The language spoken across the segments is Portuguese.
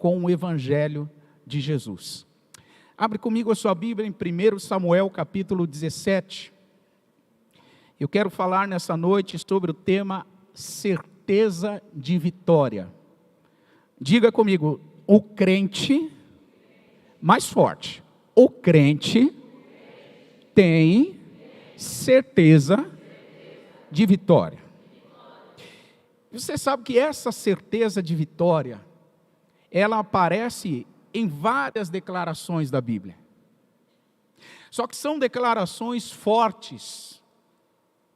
com o Evangelho de Jesus. Abre comigo a sua Bíblia em 1 Samuel capítulo 17. Eu quero falar nessa noite sobre o tema certeza de vitória. Diga comigo, o crente, mais forte, o crente tem certeza de vitória. Você sabe que essa certeza de vitória, ela aparece em várias declarações da Bíblia. Só que são declarações fortes,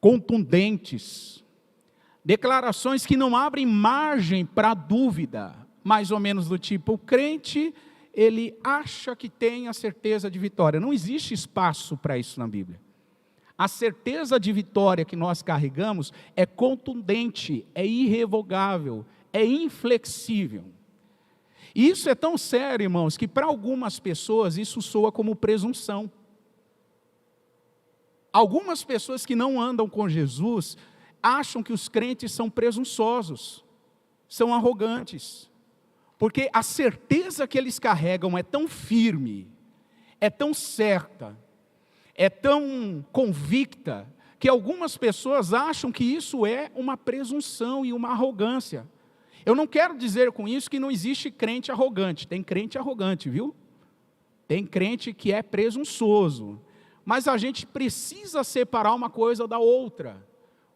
contundentes, declarações que não abrem margem para dúvida, mais ou menos do tipo, o crente, ele acha que tem a certeza de vitória. Não existe espaço para isso na Bíblia. A certeza de vitória que nós carregamos é contundente, é irrevogável, é inflexível. E isso é tão sério, irmãos, que para algumas pessoas isso soa como presunção. Algumas pessoas que não andam com Jesus acham que os crentes são presunçosos, são arrogantes, porque a certeza que eles carregam é tão firme, é tão certa, é tão convicta, que algumas pessoas acham que isso é uma presunção e uma arrogância. Eu não quero dizer com isso que não existe crente arrogante. Tem crente arrogante, viu? Tem crente que é presunçoso. Mas a gente precisa separar uma coisa da outra.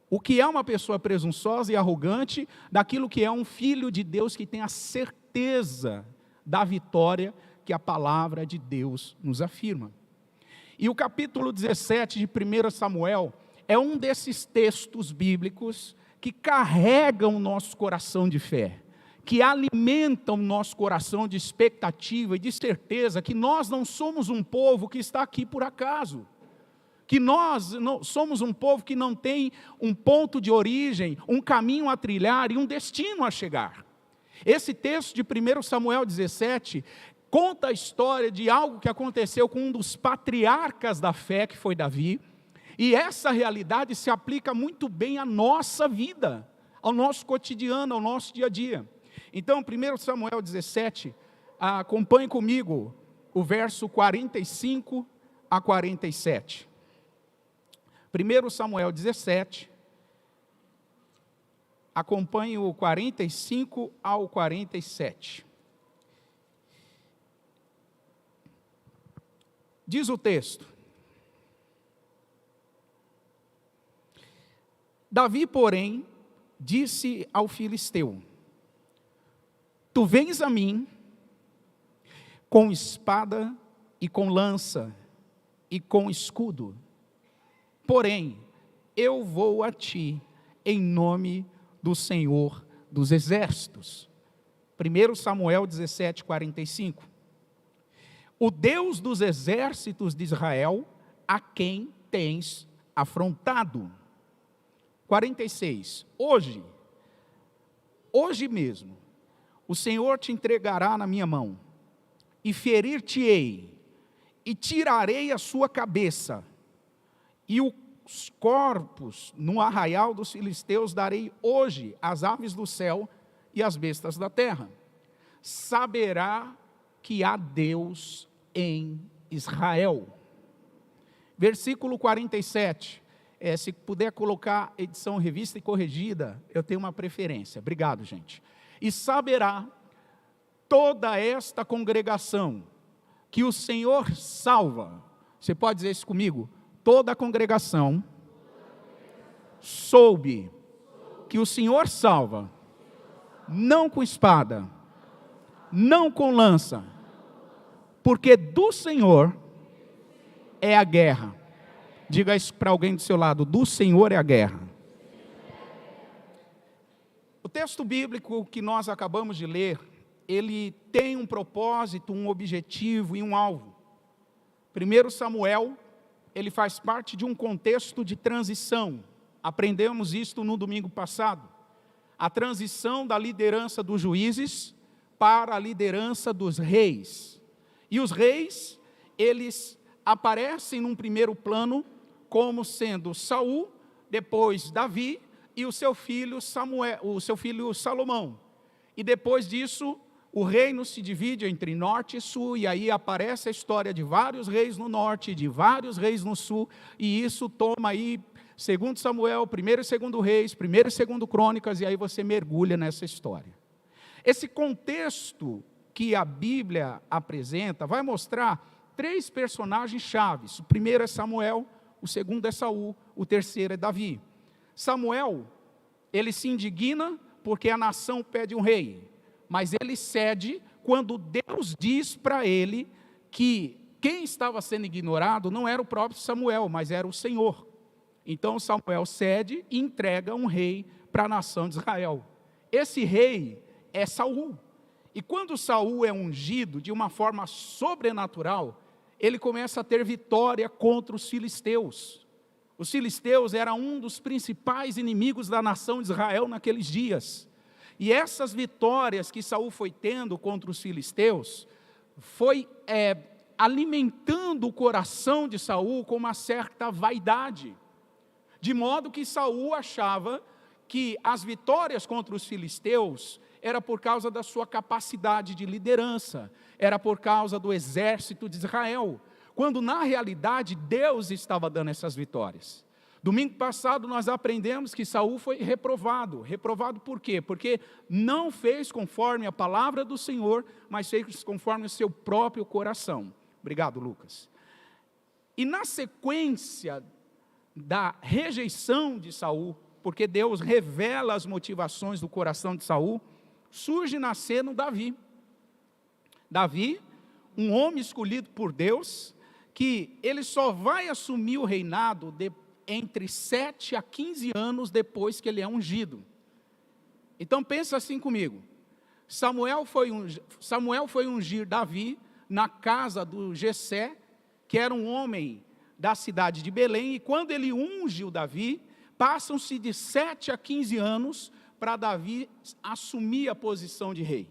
O que é uma pessoa presunçosa e arrogante, daquilo que é um filho de Deus que tem a certeza da vitória que a palavra de Deus nos afirma. E o capítulo 17 de 1 Samuel é um desses textos bíblicos que carregam o nosso coração de fé, que alimentam o nosso coração de expectativa e de certeza que nós não somos um povo que está aqui por acaso, que nós não somos um povo que não tem um ponto de origem, um caminho a trilhar e um destino a chegar. Esse texto de 1 Samuel 17 conta a história de algo que aconteceu com um dos patriarcas da fé, que foi Davi. E essa realidade se aplica muito bem à nossa vida, ao nosso cotidiano, ao nosso dia a dia. Então, 1 Samuel 17, acompanhe comigo o verso 45 a 47. 1 Samuel 17, acompanhe o 45 ao 47. Diz o texto: Davi, porém, disse ao filisteu: Tu vens a mim com espada e com lança e com escudo, porém, eu vou a ti em nome do Senhor dos Exércitos. 1 Samuel 17, 45. O Deus dos exércitos de Israel, a quem tens afrontado. 46. Hoje mesmo, o Senhor te entregará na minha mão, e ferir-te-ei, e tirarei a sua cabeça, e os corpos no arraial dos filisteus darei hoje às aves do céu e às bestas da terra. Saberá que há Deus em Israel. Versículo 47. Se puder colocar edição revista e corrigida, eu tenho uma preferência. Obrigado, gente. E saberá toda esta congregação que o Senhor salva. Você pode dizer isso comigo? Toda a congregação soube que o Senhor salva, não com espada, não com lança, porque do Senhor é a guerra. Diga isso para alguém do seu lado: do Senhor é a guerra. O texto bíblico que nós acabamos de ler, ele tem um propósito, um objetivo e um alvo. 1 Samuel, ele faz parte de um contexto de transição. Aprendemos isto no domingo passado. A transição da liderança dos juízes para a liderança dos reis. E os reis, eles aparecem num primeiro plano como sendo Saul, depois Davi e o seu filho Salomão. E depois disso, o reino se divide entre norte e sul, e aí aparece a história de vários reis no norte, de vários reis no sul, e isso toma aí 2 Samuel, 1º e 2º Reis, 1º e 2º Crônicas, e aí você mergulha nessa história. Esse contexto que a Bíblia apresenta vai mostrar 3 personagens chaves. O primeiro é Samuel, o segundo é Saul, o terceiro é Davi. Samuel, ele se indigna porque a nação pede um rei, mas ele cede quando Deus diz para ele que quem estava sendo ignorado não era o próprio Samuel, mas era o Senhor. Então Samuel cede e entrega um rei para a nação de Israel. Esse rei é Saul. E quando Saul é ungido de uma forma sobrenatural, ele começa a ter vitória contra os filisteus. Os filisteus eram um dos principais inimigos da nação de Israel naqueles dias. E essas vitórias que Saul foi tendo contra os filisteus, foi alimentando o coração de Saul com uma certa vaidade. De modo que Saul achava que as vitórias contra os filisteus era por causa da sua capacidade de liderança, era por causa do exército de Israel, quando na realidade Deus estava dando essas vitórias. Domingo passado nós aprendemos que Saul foi reprovado. Reprovado por quê? Porque não fez conforme a palavra do Senhor, mas fez conforme o seu próprio coração. Obrigado, Lucas. E na sequência da rejeição de Saul, porque Deus revela as motivações do coração de Saul, surge na cena Davi. Davi, um homem escolhido por Deus, que ele só vai assumir o reinado entre 7 a 15 anos depois que ele é ungido. Então pensa assim comigo, Samuel foi ungir Davi na casa do Jessé, que era um homem da cidade de Belém, e quando ele unge o Davi, passam-se de 7 a 15 anos para Davi assumir a posição de rei.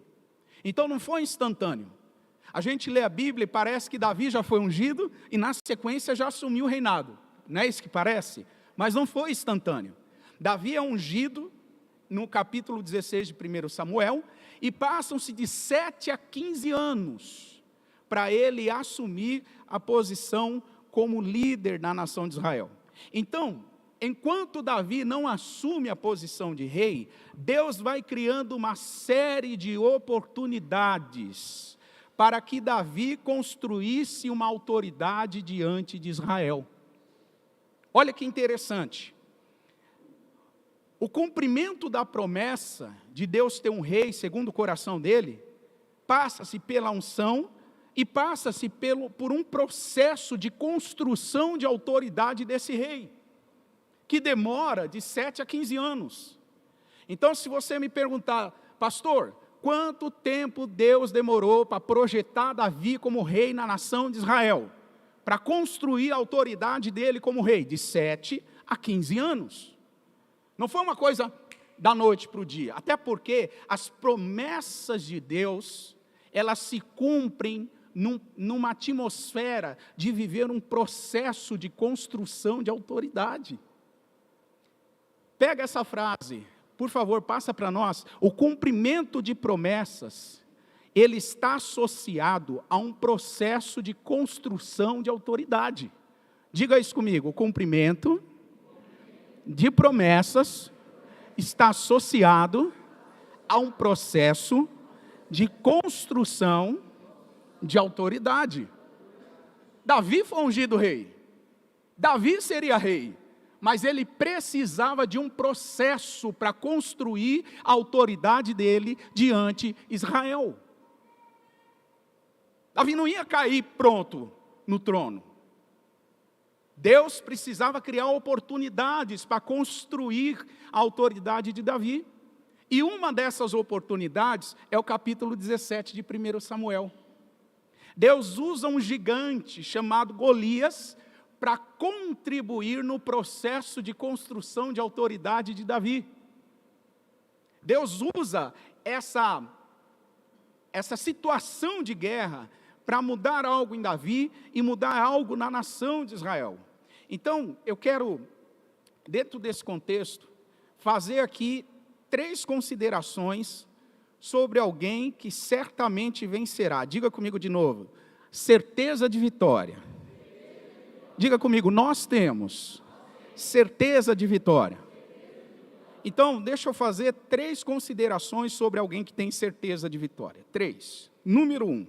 Então não foi instantâneo. A gente lê a Bíblia e parece que Davi já foi ungido e na sequência já assumiu o reinado. Não é isso que parece? Mas não foi instantâneo. Davi é ungido no capítulo 16 de 1 Samuel e passam-se de 7 a 15 anos para ele assumir a posição como líder da nação de Israel. Então, enquanto Davi não assume a posição de rei, Deus vai criando uma série de oportunidades para que Davi construísse uma autoridade diante de Israel. Olha que interessante. O cumprimento da promessa de Deus ter um rei segundo o coração dele, passa-se pela unção e passa-se por um processo de construção de autoridade desse rei, que demora de 7 a 15 anos. Então, se você me perguntar, pastor, quanto tempo Deus demorou para projetar Davi como rei na nação de Israel? Para construir a autoridade dele como rei? De 7 a 15 anos. Não foi uma coisa da noite para o dia, até porque as promessas de Deus, elas se cumprem numa atmosfera de viver um processo de construção de autoridade. Pega essa frase, por favor, passa para nós. O cumprimento de promessas, ele está associado a um processo de construção de autoridade. Diga isso comigo, o cumprimento de promessas está associado a um processo de construção de autoridade. Davi foi ungido rei. Davi seria rei. Mas ele precisava de um processo para construir a autoridade dele diante de Israel. Davi não ia cair pronto no trono. Deus precisava criar oportunidades para construir a autoridade de Davi. E uma dessas oportunidades é o capítulo 17 de 1 Samuel. Deus usa um gigante chamado Golias para contribuir no processo de construção de autoridade de Davi. Deus usa essa situação de guerra para mudar algo em Davi e mudar algo na nação de Israel. Então, eu quero, dentro desse contexto, fazer aqui 3 considerações sobre alguém que certamente vencerá. Diga comigo de novo. Certeza de vitória. Diga comigo, nós temos certeza de vitória. Então, deixa eu fazer 3 considerações sobre alguém que tem certeza de vitória. 3. Número 1.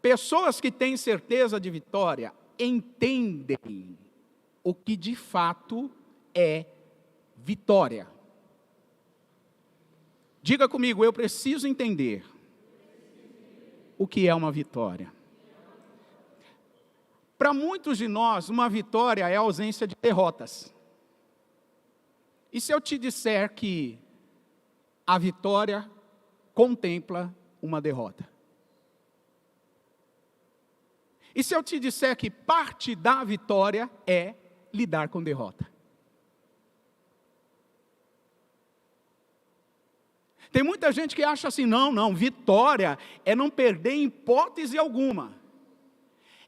Pessoas que têm certeza de vitória entendem o que de fato é vitória. Diga comigo, eu preciso entender o que é uma vitória. Para muitos de nós, uma vitória é a ausência de derrotas. E se eu te disser que a vitória contempla uma derrota? E se eu te disser que parte da vitória é lidar com derrota? Tem muita gente que acha assim, não, vitória é não perder em hipótese alguma.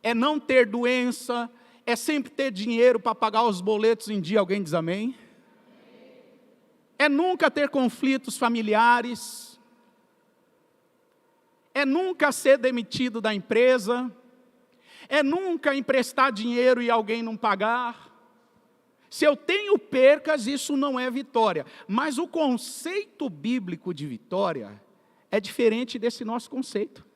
É não ter doença, é sempre ter dinheiro para pagar os boletos em dia, alguém diz amém? É nunca ter conflitos familiares, é nunca ser demitido da empresa, é nunca emprestar dinheiro e alguém não pagar. Se eu tenho percas, isso não é vitória. Mas o conceito bíblico de vitória é diferente desse nosso conceito.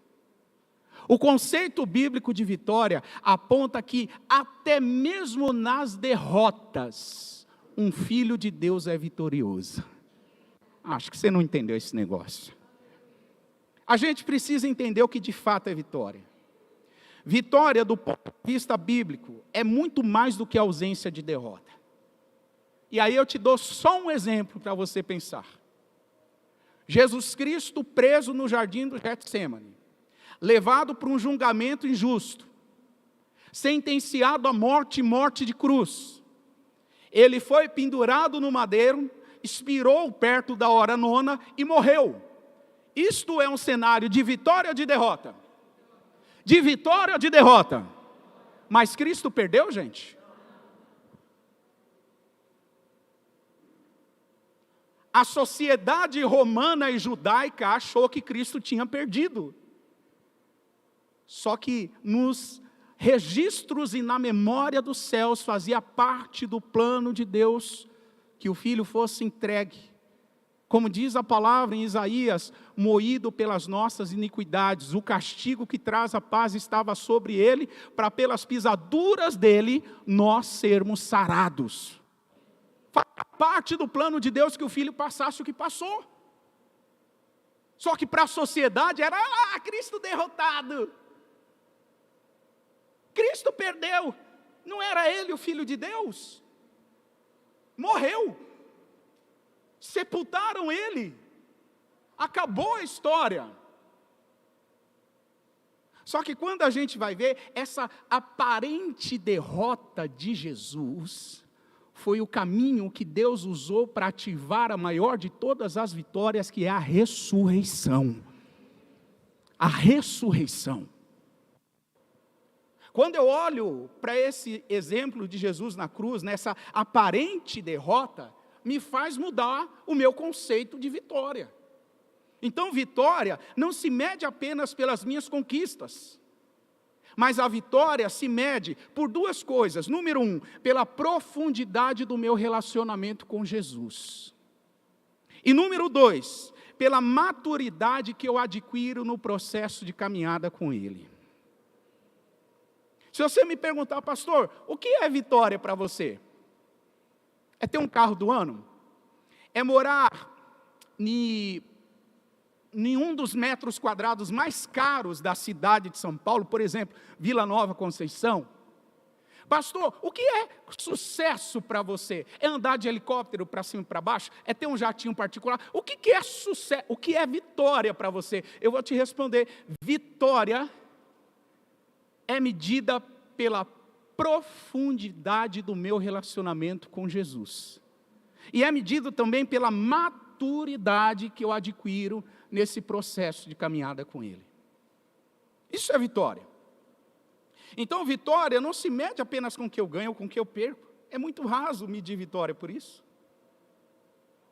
O conceito bíblico de vitória aponta que até mesmo nas derrotas, um filho de Deus é vitorioso. Acho que você não entendeu esse negócio. A gente precisa entender o que de fato é vitória. Vitória, do ponto de vista bíblico, é muito mais do que a ausência de derrota. E aí eu te dou só um exemplo para você pensar. Jesus Cristo preso no jardim do Getsêmani, levado para um julgamento injusto, sentenciado à morte e morte de cruz. Ele foi pendurado no madeiro, expirou perto da hora 9 e morreu. Isto é um cenário de vitória ou de derrota? De vitória ou de derrota? Mas Cristo perdeu, gente? A sociedade romana e judaica achou que Cristo tinha perdido. Só que nos registros e na memória dos céus fazia parte do plano de Deus que o Filho fosse entregue. Como diz a palavra em Isaías, moído pelas nossas iniquidades, o castigo que traz a paz estava sobre ele, para pelas pisaduras dele nós sermos sarados. Faz parte do plano de Deus que o Filho passasse o que passou. Só que para a sociedade era, Cristo derrotado. Cristo perdeu. Não era ele o Filho de Deus? Morreu. Sepultaram ele. Acabou a história. Só que quando a gente vai ver essa aparente derrota de Jesus, foi o caminho que Deus usou para ativar a maior de todas as vitórias, que é a ressurreição. A ressurreição. Quando eu olho para esse exemplo de Jesus na cruz, nessa aparente derrota, me faz mudar o meu conceito de vitória. Então, vitória não se mede apenas pelas minhas conquistas, mas a vitória se mede por 2 coisas. Número 1, pela profundidade do meu relacionamento com Jesus. E número 2, pela maturidade que eu adquiro no processo de caminhada com Ele. Se você me perguntar, pastor, o que é vitória para você? É ter um carro do ano? É morar em um dos metros quadrados mais caros da cidade de São Paulo, por exemplo, Vila Nova Conceição? Pastor, o que é sucesso para você? É andar de helicóptero para cima e para baixo? É ter um jatinho particular? O que é sucesso? O que é vitória para você? Eu vou te responder, vitória é medida pela profundidade do meu relacionamento com Jesus. E é medido também pela maturidade que eu adquiro nesse processo de caminhada com Ele. Isso é vitória. Então, vitória não se mede apenas com o que eu ganho ou com o que eu perco. É muito raso medir vitória por isso.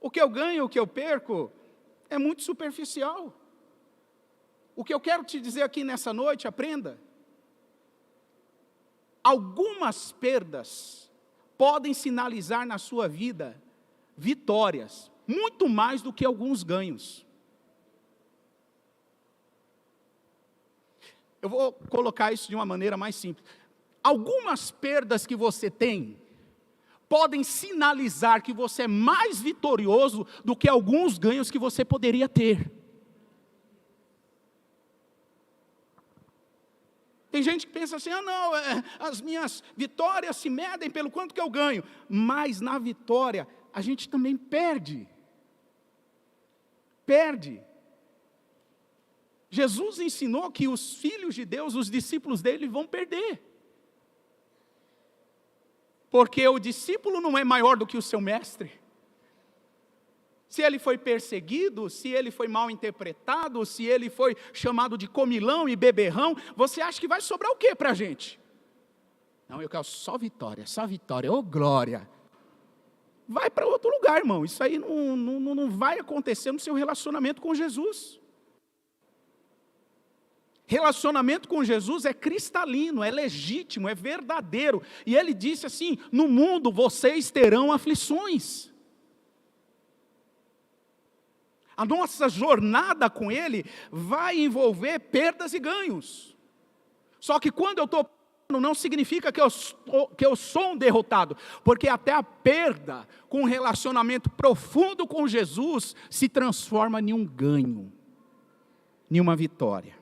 O que eu ganho, o que eu perco, é muito superficial. O que eu quero te dizer aqui nessa noite, aprenda. Algumas perdas podem sinalizar na sua vida vitórias, muito mais do que alguns ganhos. Eu vou colocar isso de uma maneira mais simples. Algumas perdas que você tem podem sinalizar que você é mais vitorioso do que alguns ganhos que você poderia ter. Tem gente que pensa assim, não, as minhas vitórias se medem pelo quanto que eu ganho. Mas na vitória, a gente também perde. Perde. Jesus ensinou que os filhos de Deus, os discípulos dele, vão perder. Porque o discípulo não é maior do que o seu mestre. Se ele foi perseguido, se ele foi mal interpretado, se ele foi chamado de comilão e beberrão, você acha que vai sobrar o que para a gente? Não, eu quero só vitória, ô glória. Vai para outro lugar, irmão, isso aí não vai acontecer no seu relacionamento com Jesus. Relacionamento com Jesus é cristalino, é legítimo, é verdadeiro. E ele disse assim, no mundo vocês terão aflições. A nossa jornada com Ele vai envolver perdas e ganhos. Só que quando eu estou perdendo, não significa que eu sou um derrotado. Porque até a perda com um relacionamento profundo com Jesus se transforma em um ganho, em uma vitória.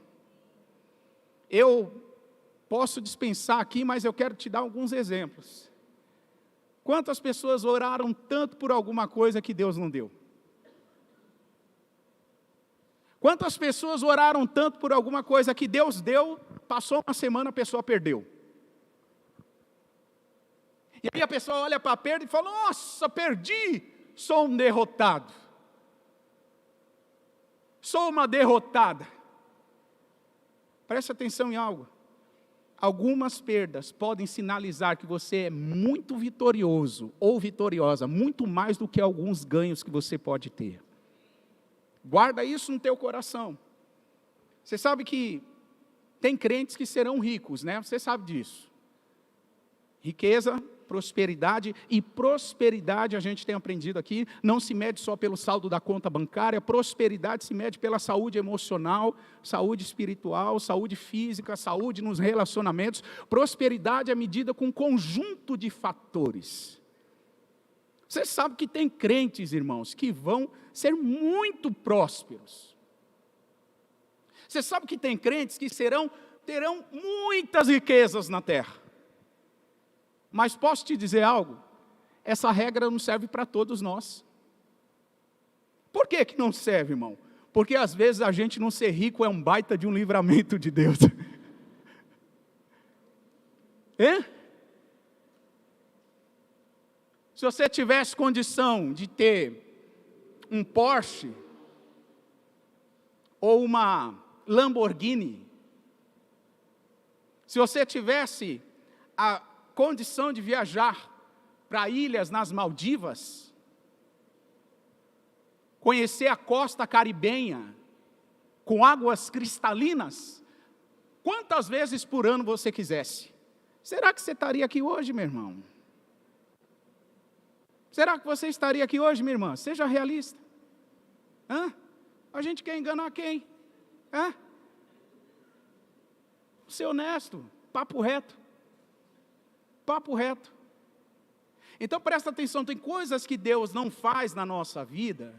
Eu posso dispensar aqui, mas eu quero te dar alguns exemplos. Quantas pessoas oraram tanto por alguma coisa que Deus não deu? Quantas pessoas oraram tanto por alguma coisa que Deus deu, passou uma semana, a pessoa perdeu. E aí a pessoa olha para a perda e fala, nossa, perdi, sou um derrotado. Sou uma derrotada. Preste atenção em algo. Algumas perdas podem sinalizar que você é muito vitorioso ou vitoriosa, muito mais do que alguns ganhos que você pode ter. Guarda isso no teu coração. Você sabe que tem crentes que serão ricos, né? Você sabe disso. Riqueza, prosperidade, e prosperidade, a gente tem aprendido aqui, não se mede só pelo saldo da conta bancária, prosperidade se mede pela saúde emocional, saúde espiritual, saúde física, saúde nos relacionamentos. Prosperidade é medida com um conjunto de fatores. Você sabe que tem crentes, irmãos, que vão ser muito prósperos. Você sabe que tem crentes que terão muitas riquezas na terra. Mas posso te dizer algo? Essa regra não serve para todos nós. Por que que não serve, irmão? Porque às vezes a gente não ser rico é um baita de um livramento de Deus. Se você tivesse condição de ter um Porsche ou uma Lamborghini, se você tivesse a condição de viajar para ilhas nas Maldivas, conhecer a costa caribenha com águas cristalinas, quantas vezes por ano você quisesse, será que você estaria aqui hoje, meu irmão? Será que você estaria aqui hoje, minha irmã? Seja realista. A gente quer enganar quem? Ser honesto, papo reto. Papo reto. Então presta atenção, tem coisas que Deus não faz na nossa vida,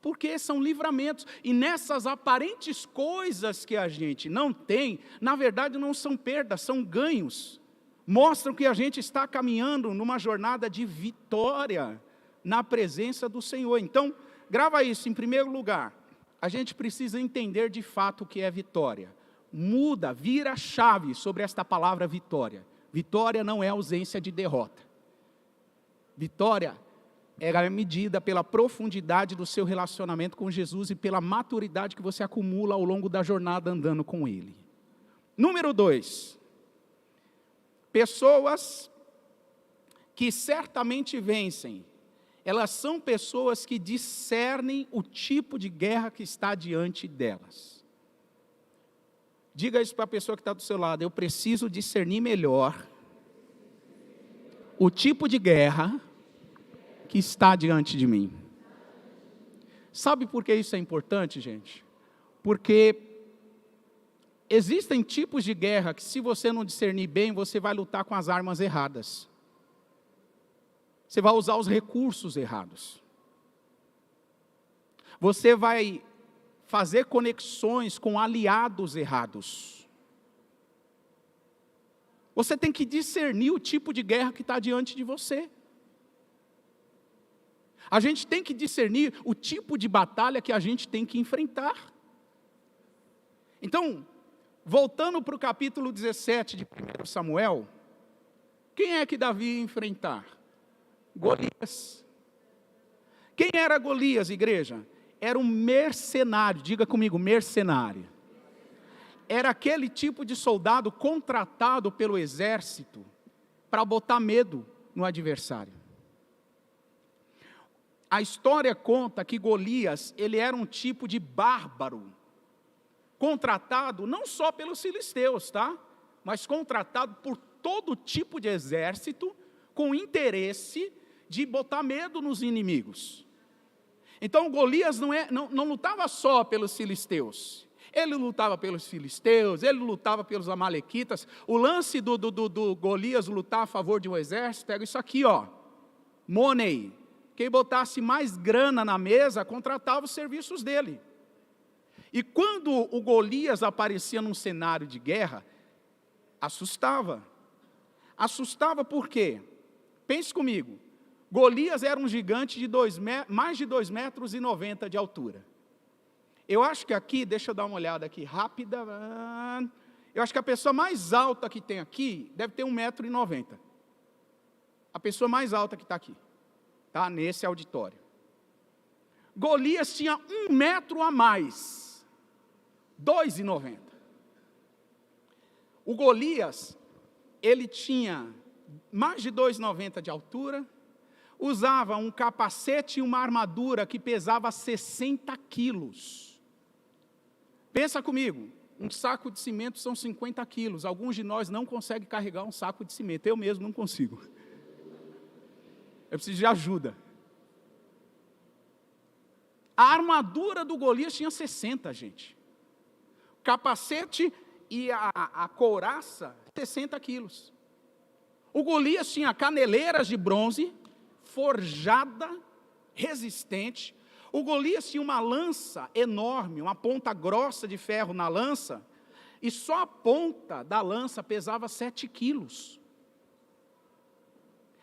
porque são livramentos, e nessas aparentes coisas que a gente não tem, na verdade não são perdas, são ganhos. Mostram que a gente está caminhando numa jornada de vitória na presença do Senhor. Então, grava isso, em primeiro lugar, a gente precisa entender de fato o que é vitória. Vira a chave sobre esta palavra vitória. Vitória não é ausência de derrota. Vitória é medida pela profundidade do seu relacionamento com Jesus e pela maturidade que você acumula ao longo da jornada andando com Ele. Número 2. Pessoas que certamente vencem elas são pessoas que discernem o tipo de guerra que está diante delas. Diga isso para a pessoa que está do seu lado: eu preciso discernir melhor o tipo de guerra que está diante de mim. Sabe por que isso é importante, gente? Porque existem tipos de guerra que, se você não discernir bem, você vai lutar com as armas erradas. Você vai usar os recursos errados. Você vai fazer conexões com aliados errados. Você tem que discernir o tipo de guerra que está diante de você. A gente tem que discernir o tipo de batalha que a gente tem que enfrentar. Então, voltando para o capítulo 17 de 1 Samuel, quem é que Davi ia enfrentar? Golias. Quem era Golias, igreja? Era um mercenário, diga comigo, mercenário. Era aquele tipo de soldado contratado pelo exército para botar medo no adversário. A história conta que Golias, ele era um tipo de bárbaro, contratado não só pelos filisteus, tá? Mas contratado por todo tipo de exército, com interesse de botar medo nos inimigos. Então Golias não lutava só pelos filisteus. Ele lutava pelos filisteus, ele lutava pelos amalequitas. O lance do Golias lutar a favor de um exército, era isso aqui, ó. Money. Quem botasse mais grana na mesa, contratava os serviços dele. E quando o Golias aparecia num cenário de guerra, assustava. Assustava por quê? Pense comigo. Golias era um gigante de mais de 2,90 metros de altura. Eu acho que aqui, deixa eu dar uma olhada aqui rápida. Eu acho que a pessoa mais alta que tem aqui deve ter 1,90 metros. A pessoa mais alta que está aqui, tá? Nesse auditório. Golias tinha 1 metro a mais, 2,90. O Golias, ele tinha mais de 2,90 de altura, usava um capacete e uma armadura que pesava 60 quilos. Pensa comigo, um saco de cimento são 50 quilos. Alguns de nós não conseguem carregar um saco de cimento. Eu mesmo não consigo. Eu preciso de ajuda. A armadura do Golias tinha 60, gente. O capacete e a couraça, 60 quilos. O Golias tinha caneleiras de bronze, forjada, resistente. O Golias tinha uma lança enorme, uma ponta grossa de ferro na lança, e só a ponta da lança pesava 7 quilos.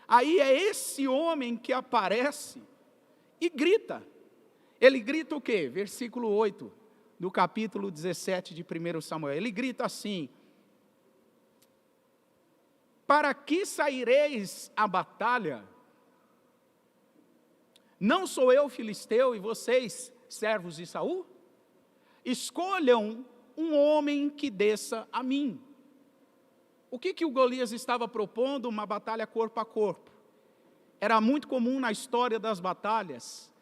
Aí é esse homem que aparece e grita. Ele grita o quê? Versículo 8, do capítulo 17 de 1 Samuel. Ele grita assim: para que saireis à batalha? Não sou eu filisteu e vocês servos de Saul? Escolham um homem que desça a mim. O que o Golias estava propondo? Uma batalha corpo a corpo. Era muito comum na história das batalhas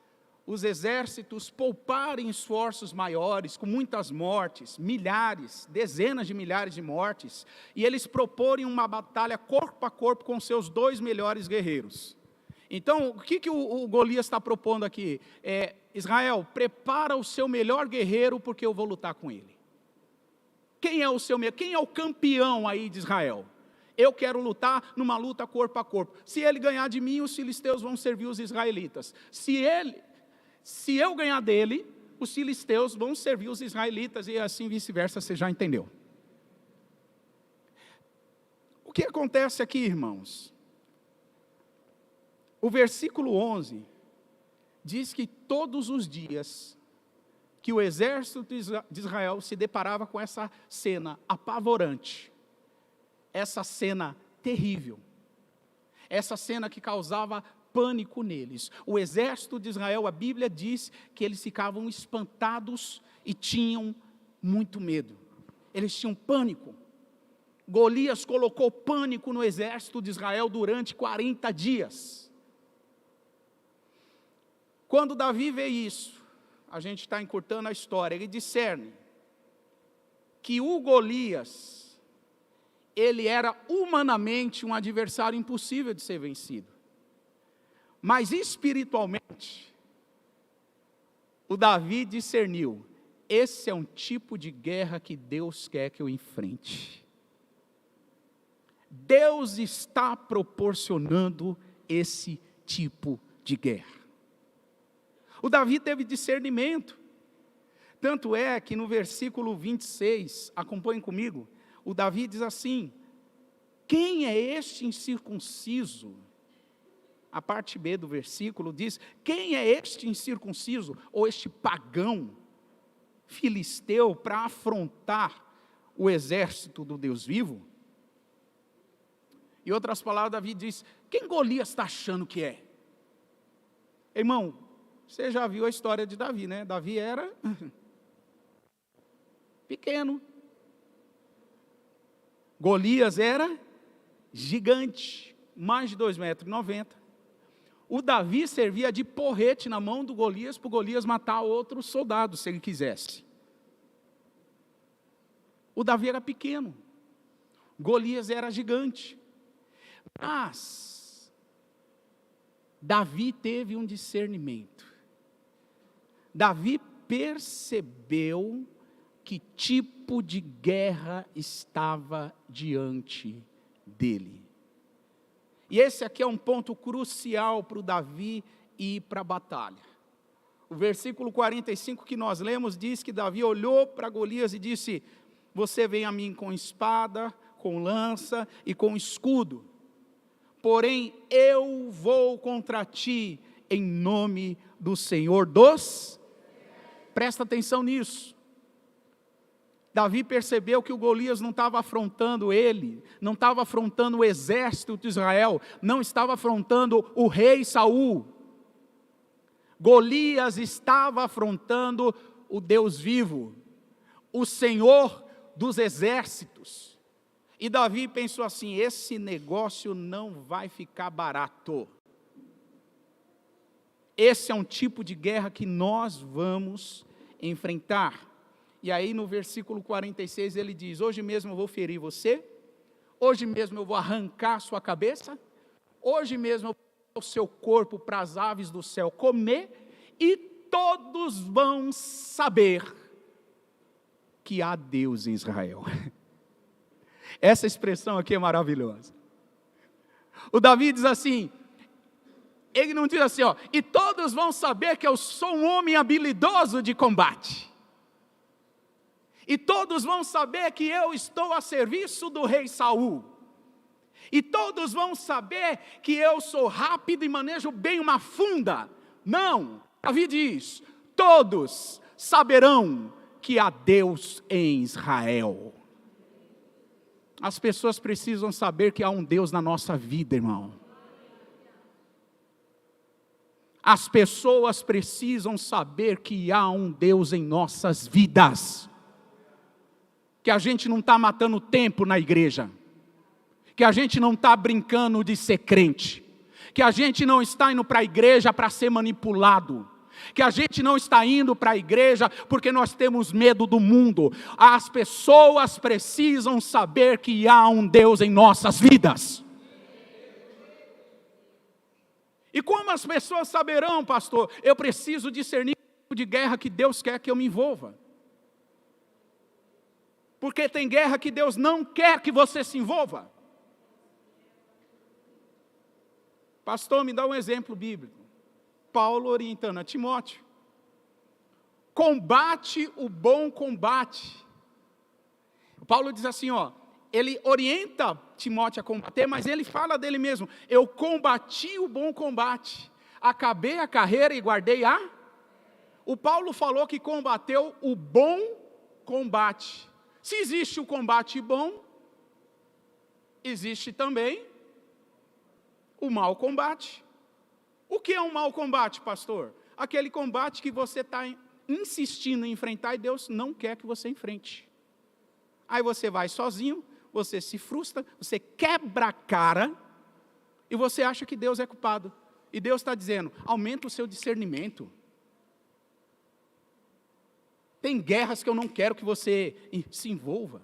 os exércitos pouparem esforços maiores, com muitas mortes, milhares, dezenas de milhares de mortes, e eles proporem uma batalha corpo a corpo com seus 2 melhores guerreiros. Então, o que o Golias está propondo aqui? Israel, prepara o seu melhor guerreiro, porque eu vou lutar com ele. Quem é o campeão aí de Israel? Eu quero lutar numa luta corpo a corpo. Se ele ganhar de mim, os filisteus vão servir os israelitas. Se eu ganhar dele, os filisteus vão servir os israelitas, e assim vice-versa, você já entendeu. O que acontece aqui, irmãos? O versículo 11 diz que todos os dias que o exército de Israel se deparava com essa cena apavorante, essa cena terrível, essa cena que causava pânico neles. O exército de Israel, a Bíblia diz que eles ficavam espantados e tinham muito medo. Eles tinham pânico. Golias colocou pânico no exército de Israel durante 40 dias. Quando Davi vê isso, a gente está encurtando a história, ele discerne que o Golias, ele era humanamente um adversário impossível de ser vencido. Mas espiritualmente, o Davi discerniu, esse é um tipo de guerra que Deus quer que eu enfrente. Deus está proporcionando esse tipo de guerra. O Davi teve discernimento. Tanto é que no versículo 26, acompanhem comigo, o Davi diz assim: quem é este incircunciso? A parte B do versículo diz: quem é este incircunciso, ou este pagão filisteu, para afrontar o exército do Deus vivo? Em outras palavras, Davi diz: quem Golias está achando que é? Irmão, você já viu a história de Davi, né? Davi era pequeno. Golias era gigante, mais de 2,90 metros. O Davi servia de porrete na mão do Golias, para o Golias matar outro soldado, se ele quisesse. O Davi era pequeno, Golias era gigante. Mas Davi teve um discernimento. Davi percebeu que tipo de guerra estava diante dele. E esse aqui é um ponto crucial para o Davi ir para a batalha. O versículo 45 que nós lemos diz que Davi olhou para Golias e disse: você vem a mim com espada, com lança e com escudo, porém eu vou contra ti em nome do Senhor dos... Presta atenção nisso. Davi percebeu que o Golias não estava afrontando ele, não estava afrontando o exército de Israel, não estava afrontando o rei Saul. Golias estava afrontando o Deus vivo, o Senhor dos exércitos. E Davi pensou assim: esse negócio não vai ficar barato. Esse é um tipo de guerra que nós vamos enfrentar. E aí no versículo 46 ele diz: hoje mesmo eu vou ferir você, hoje mesmo eu vou arrancar sua cabeça, hoje mesmo eu vou dar o seu corpo para as aves do céu comer, e todos vão saber que há Deus em Israel. Essa expressão aqui é maravilhosa. O Davi diz assim, ele não diz assim, e todos vão saber que eu sou um homem habilidoso de combate. E todos vão saber que eu estou a serviço do rei Saul. E todos vão saber que eu sou rápido e manejo bem uma funda. Não, Davi diz, todos saberão que há Deus em Israel. As pessoas precisam saber que há um Deus na nossa vida, irmão. As pessoas precisam saber que há um Deus em nossas vidas. Que a gente não está matando tempo na igreja. Que a gente não está brincando de ser crente. Que a gente não está indo para a igreja para ser manipulado. Que a gente não está indo para a igreja porque nós temos medo do mundo. As pessoas precisam saber que há um Deus em nossas vidas. E como as pessoas saberão, pastor? Eu preciso discernir o tipo de guerra que Deus quer que eu me envolva. Porque tem guerra que Deus não quer que você se envolva. Pastor, me dá um exemplo bíblico. Paulo orientando a Timóteo: combate o bom combate. Paulo diz assim, ele orienta Timóteo a combater, mas ele fala dele mesmo: eu combati o bom combate, acabei a carreira e guardei a... O Paulo falou que combateu o bom combate. Se existe o combate bom, existe também o mau combate. O que é um mau combate, pastor? Aquele combate que você está insistindo em enfrentar e Deus não quer que você enfrente. Aí você vai sozinho, você se frustra, você quebra a cara e você acha que Deus é culpado. E Deus está dizendo, aumenta o seu discernimento. Tem guerras que eu não quero que você se envolva.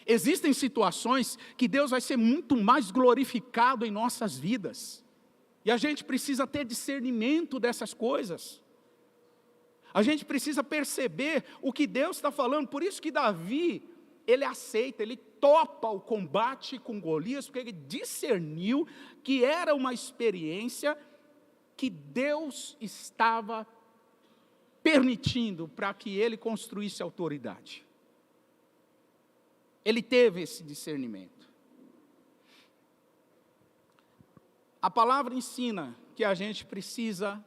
Existem situações que Deus vai ser muito mais glorificado em nossas vidas. E a gente precisa ter discernimento dessas coisas. A gente precisa perceber o que Deus está falando. Por isso que Davi, ele aceita, ele topa o combate com Golias, porque ele discerniu que era uma experiência que Deus estava permitindo para que ele construísse autoridade. Ele teve esse discernimento. A palavra ensina que a gente precisa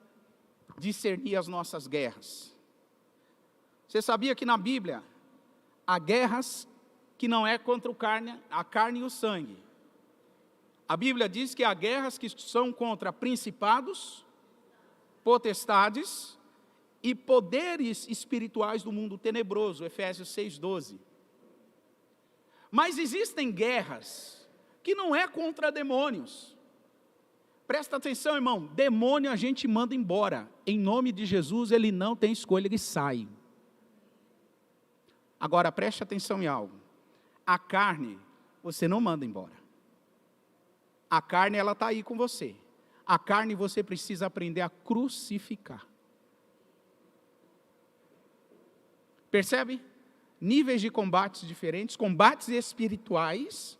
discernir as nossas guerras. Você sabia que na Bíblia há guerras que não é contra a carne e o sangue. A Bíblia diz que há guerras que são contra principados, potestades e poderes espirituais do mundo tenebroso, Efésios 6:12. Mas existem guerras que não é contra demônios. Presta atenção, irmão, demônio a gente manda embora. Em nome de Jesus, ele não tem escolha, ele sai. Agora, preste atenção em algo. A carne, você não manda embora. A carne, ela está aí com você. A carne, você precisa aprender a crucificar. Percebe? Níveis de combates diferentes, combates espirituais.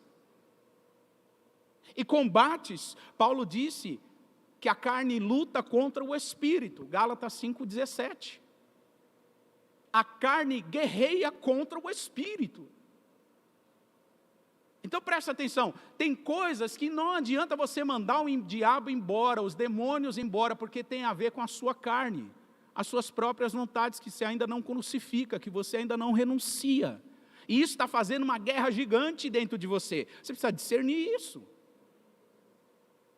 E combates, Paulo disse que a carne luta contra o espírito, Gálatas 5:17. A carne guerreia contra o espírito. Então presta atenção, tem coisas que não adianta você mandar o diabo embora, os demônios embora, porque tem a ver com a sua carne, as suas próprias vontades que você ainda não crucifica, que você ainda não renuncia. E isso está fazendo uma guerra gigante dentro de você. Você precisa discernir isso.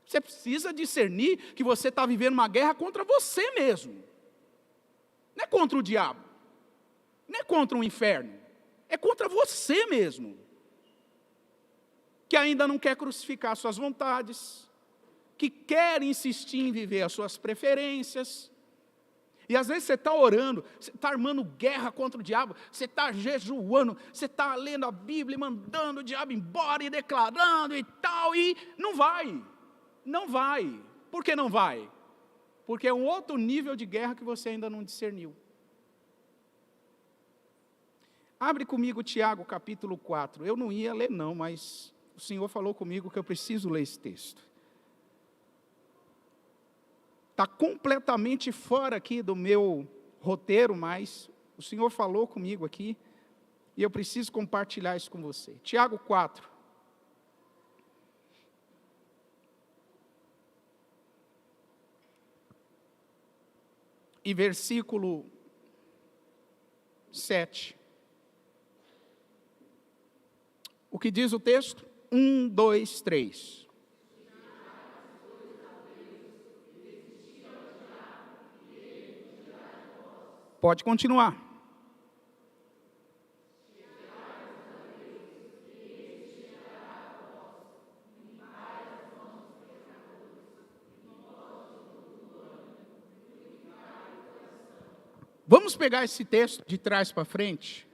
Você precisa discernir que você está vivendo uma guerra contra você mesmo. Não é contra o diabo. Não é contra o inferno. É contra você mesmo. Que ainda não quer crucificar suas vontades. Que quer insistir em viver as suas preferências. E às vezes você está orando, você está armando guerra contra o diabo, você está jejuando, você está lendo a Bíblia, mandando o diabo embora e declarando e tal, e não vai. Não vai. Por que não vai? Porque é um outro nível de guerra que você ainda não discerniu. Abre comigo Tiago capítulo 4. Eu não ia ler não, mas o Senhor falou comigo que eu preciso ler esse texto. Está completamente fora aqui do meu roteiro, mas o Senhor falou comigo aqui, e eu preciso compartilhar isso com você. Tiago 4. E versículo 7. O que diz o texto? 1, 2, 3. Pode continuar. Vamos pegar esse texto de trás para frente.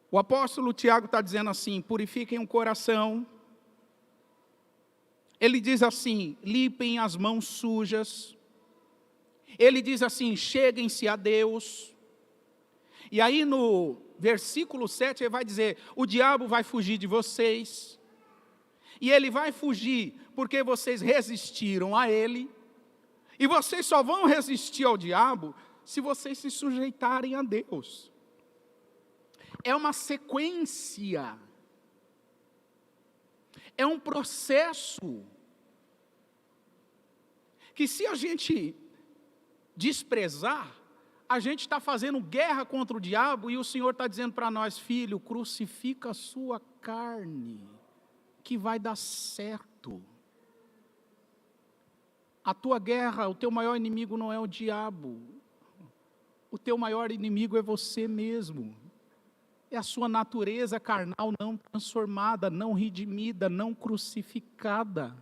O apóstolo Tiago está dizendo assim: purifiquem o coração. Ele diz assim: limpem as mãos sujas. Ele diz assim: cheguem-se a Deus. E aí no versículo 7 ele vai dizer: o diabo vai fugir de vocês. E ele vai fugir porque vocês resistiram a ele. E vocês só vão resistir ao diabo se vocês se sujeitarem a Deus. É uma sequência. É um processo. Que se a gente desprezar, a gente está fazendo guerra contra o diabo, e o Senhor está dizendo para nós: filho, crucifica a sua carne, que vai dar certo. A tua guerra, o teu maior inimigo não é o diabo, o teu maior inimigo é você mesmo, é a sua natureza carnal não transformada, não redimida, não crucificada.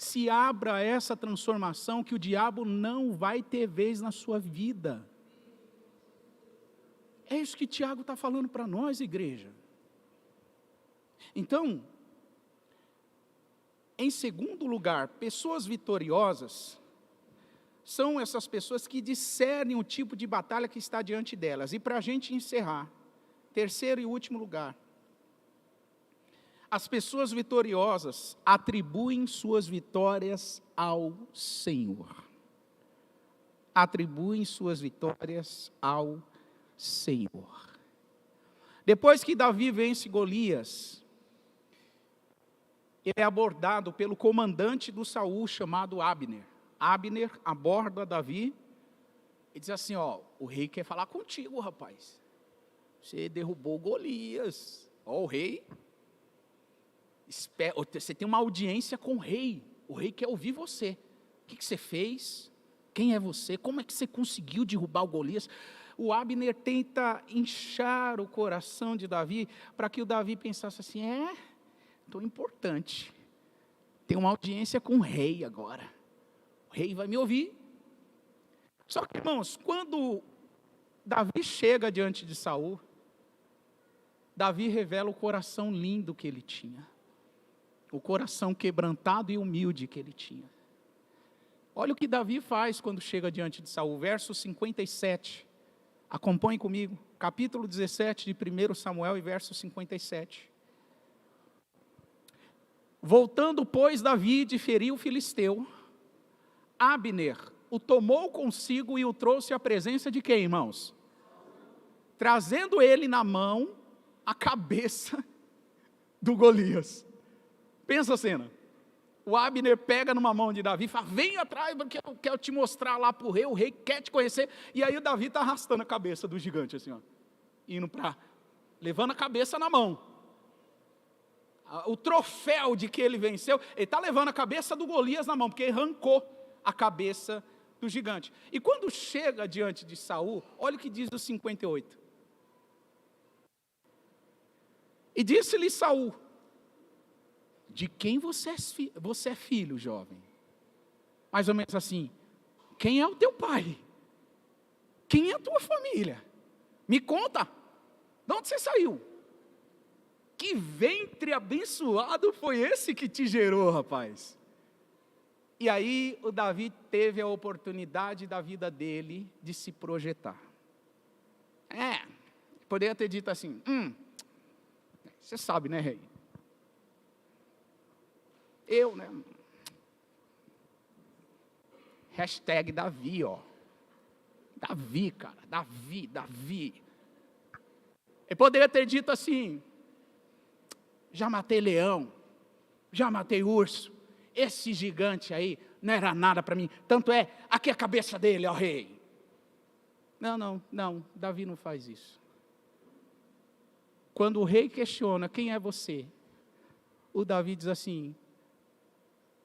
Se abra a essa transformação que o diabo não vai ter vez na sua vida. É isso que Tiago está falando para nós, igreja. Então, em segundo lugar, pessoas vitoriosas são essas pessoas que discernem o tipo de batalha que está diante delas. E para a gente encerrar, terceiro e último lugar, as pessoas vitoriosas atribuem suas vitórias ao Senhor. Atribuem suas vitórias ao Senhor. Depois que Davi vence Golias, ele é abordado pelo comandante do Saul, chamado Abner. Abner aborda Davi e diz assim, o rei quer falar contigo, rapaz. Você derrubou Golias. O rei, você tem uma audiência com o rei quer ouvir você. O que você fez? Quem é você? Como é que você conseguiu derrubar o Golias? O Abner tenta inchar o coração de Davi, para que o Davi pensasse assim, estou importante, tem uma audiência com o rei agora, o rei vai me ouvir. Só que, irmãos, quando Davi chega diante de Saul, Davi revela o coração lindo que ele tinha, o coração quebrantado e humilde que ele tinha. Olha o que Davi faz quando chega diante de Saul, verso 57, acompanhe comigo, capítulo 17 de 1 Samuel e verso 57. Voltando, pois, Davi de ferir o filisteu, Abner o tomou consigo e o trouxe à presença de quem, irmãos? Trazendo ele na mão a cabeça do Golias. Pensa a cena. O Abner pega numa mão de Davi e fala, vem atrás, porque eu quero te mostrar lá para o rei quer te conhecer. E aí o Davi está arrastando a cabeça do gigante, assim, levando a cabeça na mão. O troféu de que ele venceu, ele está levando a cabeça do Golias na mão, porque ele arrancou a cabeça do gigante. E quando chega diante de Saul, olha o que diz o 58. E disse-lhe Saul, de quem você é filho, jovem? Mais ou menos assim, quem é o teu pai? Quem é a tua família? Me conta, de onde você saiu? Que ventre abençoado foi esse que te gerou, rapaz? E aí o Davi teve a oportunidade da vida dele de se projetar. Poderia ter dito assim, você sabe, né, rei? Eu, né? Hashtag Davi, Davi, cara, Davi. Ele poderia ter dito assim, já matei leão, já matei urso, esse gigante aí não era nada para mim, tanto é, aqui é a cabeça dele, ó rei. Não, Davi não faz isso. Quando o rei questiona, quem é você? O Davi diz assim,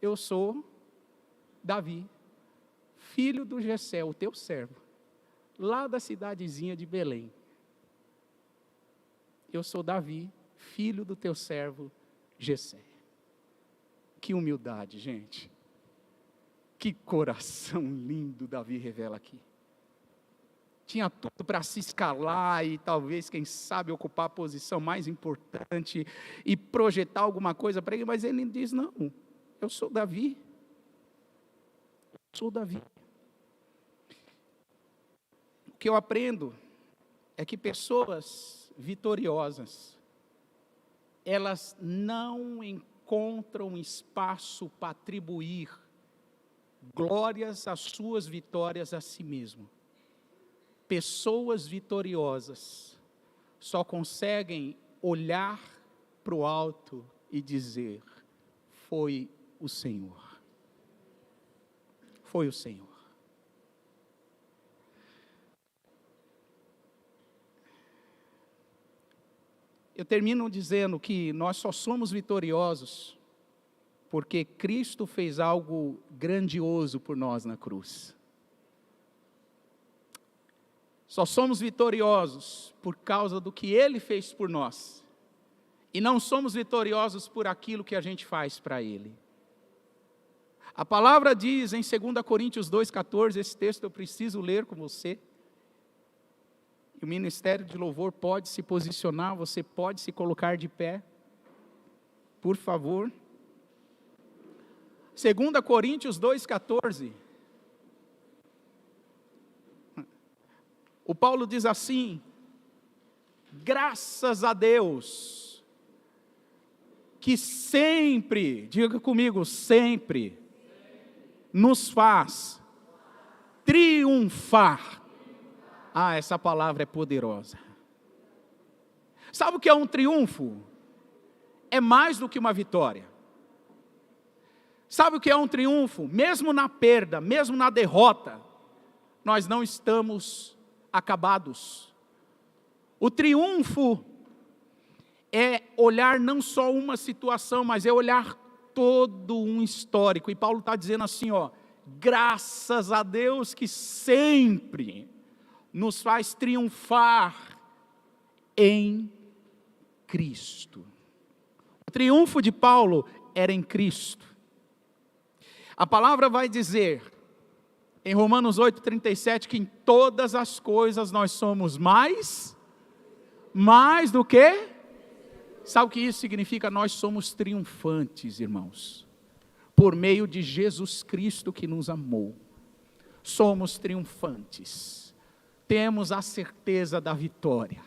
eu sou Davi, filho do Jessé, o teu servo, lá da cidadezinha de Belém. Eu sou Davi, filho do teu servo Jessé. Que humildade, gente. Que coração lindo Davi revela aqui. Tinha tudo para se escalar e talvez, quem sabe, ocupar a posição mais importante e projetar alguma coisa para ele, mas ele diz, não, eu sou Davi. Eu sou Davi. O que eu aprendo é que pessoas vitoriosas, elas não encontram espaço para atribuir glórias às suas vitórias a si mesmo. Pessoas vitoriosas só conseguem olhar para o alto e dizer, foi o Senhor. Foi o Senhor. Eu termino dizendo que nós só somos vitoriosos porque Cristo fez algo grandioso por nós na cruz. Só somos vitoriosos por causa do que Ele fez por nós. E não somos vitoriosos por aquilo que a gente faz para Ele. A palavra diz em 2 Coríntios 2,14, esse texto eu preciso ler com você. O ministério de louvor pode se posicionar, você pode se colocar de pé, por favor. 2 Coríntios 2,14. O Paulo diz assim: graças a Deus, que sempre, diga comigo, sempre, nos faz triunfar. Ah, essa palavra é poderosa. Sabe o que é um triunfo? É mais do que uma vitória. Sabe o que é um triunfo? Mesmo na perda, mesmo na derrota, nós não estamos acabados. O triunfo é olhar não só uma situação, mas é olhar todo um histórico. E Paulo está dizendo assim, ó, graças a Deus que sempre nos faz triunfar em Cristo. O triunfo de Paulo era em Cristo. A palavra vai dizer, em Romanos 8,37, que em todas as coisas nós somos mais do que? Sabe o que isso significa? Nós somos triunfantes, irmãos, por meio de Jesus Cristo que nos amou. Somos triunfantes. Temos a certeza da vitória,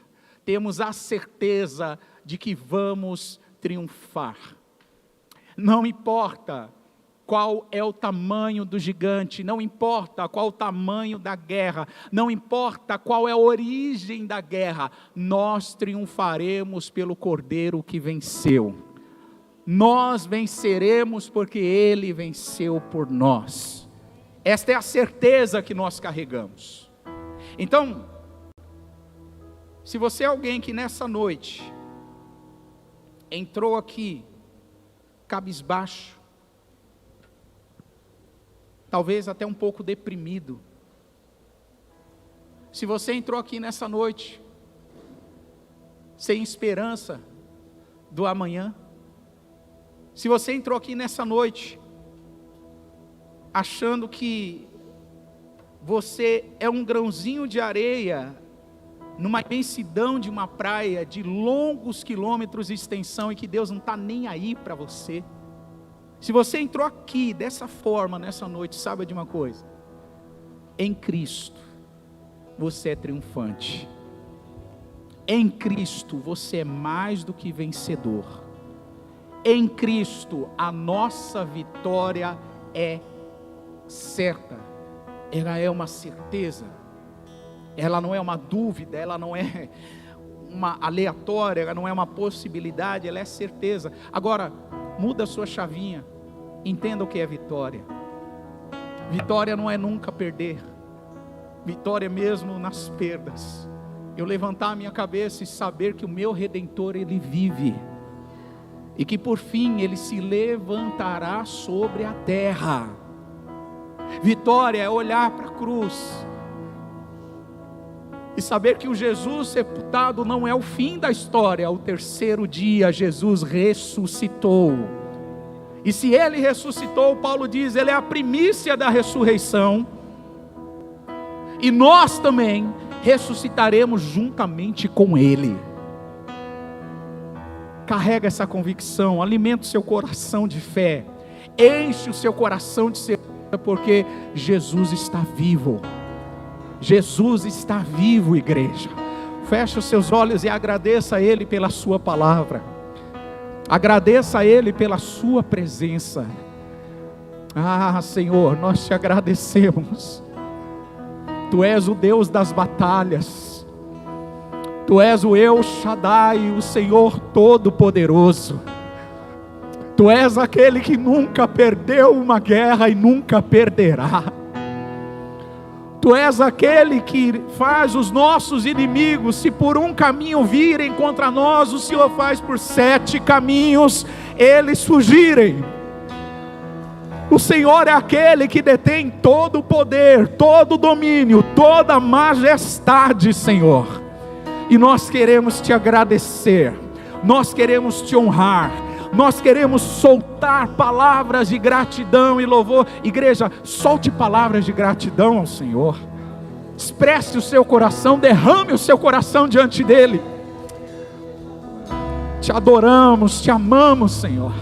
temos a certeza de que vamos triunfar. Não importa qual é o tamanho do gigante, não importa qual o tamanho da guerra, não importa qual é a origem da guerra, nós triunfaremos pelo Cordeiro que venceu. Nós venceremos porque Ele venceu por nós. Esta é a certeza que nós carregamos. Então, se você é alguém que nessa noite entrou aqui cabisbaixo, talvez até um pouco deprimido, se você entrou aqui nessa noite sem esperança do amanhã, se você entrou aqui nessa noite achando que você é um grãozinho de areia numa imensidão de uma praia de longos quilômetros de extensão e que Deus não está nem aí para você, se você entrou aqui dessa forma nessa noite, saiba de uma coisa: em Cristo você é triunfante. Em Cristo você é mais do que vencedor. Em Cristo a nossa vitória é certa. Ela é uma certeza. Ela não é uma dúvida, ela não é uma aleatória, ela não é uma possibilidade, ela é certeza. Agora, muda a sua chavinha, entenda o que é vitória. Vitória não é nunca perder, vitória é mesmo nas perdas. Eu levantar a minha cabeça e saber que o meu Redentor, Ele vive, e que por fim Ele se levantará sobre a terra. Vitória é olhar para a cruz e saber que o Jesus sepultado não é o fim da história. Ao terceiro dia Jesus ressuscitou, e se Ele ressuscitou, Paulo diz, Ele é a primícia da ressurreição, e nós também ressuscitaremos juntamente com Ele. Carrega essa convicção, alimenta o seu coração de fé, enche o seu coração de certeza, porque Jesus está vivo. Jesus está vivo, igreja. Feche os seus olhos e agradeça a Ele pela sua palavra. Agradeça a Ele pela sua presença. Ah, Senhor, nós te agradecemos. Tu és o Deus das batalhas. Tu és o El Shaddai, o Senhor Todo-Poderoso. Tu és aquele que nunca perdeu uma guerra e nunca perderá. Tu és aquele que faz os nossos inimigos, se por um caminho virem contra nós, o Senhor faz por 7 caminhos eles fugirem. O Senhor é aquele que detém todo o poder, todo o domínio, toda a majestade, Senhor. E nós queremos te agradecer, nós queremos te honrar, nós queremos soltar palavras de gratidão e louvor. Igreja, solte palavras de gratidão ao Senhor. Expresse o seu coração, derrame o seu coração diante dEle. Te adoramos, te amamos, Senhor.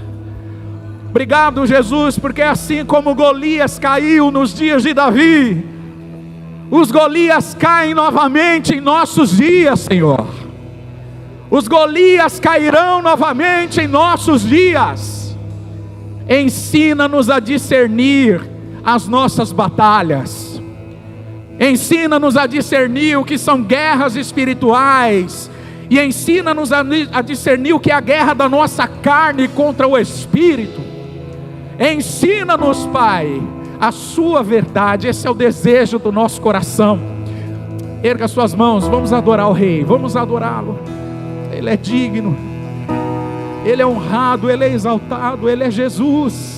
Obrigado, Jesus, porque assim como Golias caiu nos dias de Davi, os Golias caem novamente em nossos dias, Senhor. Os Golias cairão novamente em nossos dias. Ensina-nos a discernir as nossas batalhas. Ensina-nos a discernir o que são guerras espirituais. E ensina-nos a discernir o que é a guerra da nossa carne contra o Espírito. Ensina-nos, Pai, a sua verdade. Esse é o desejo do nosso coração. Erga suas mãos, vamos adorar o Rei, vamos adorá-lo. Ele é digno, Ele é honrado, Ele é exaltado, Ele é Jesus.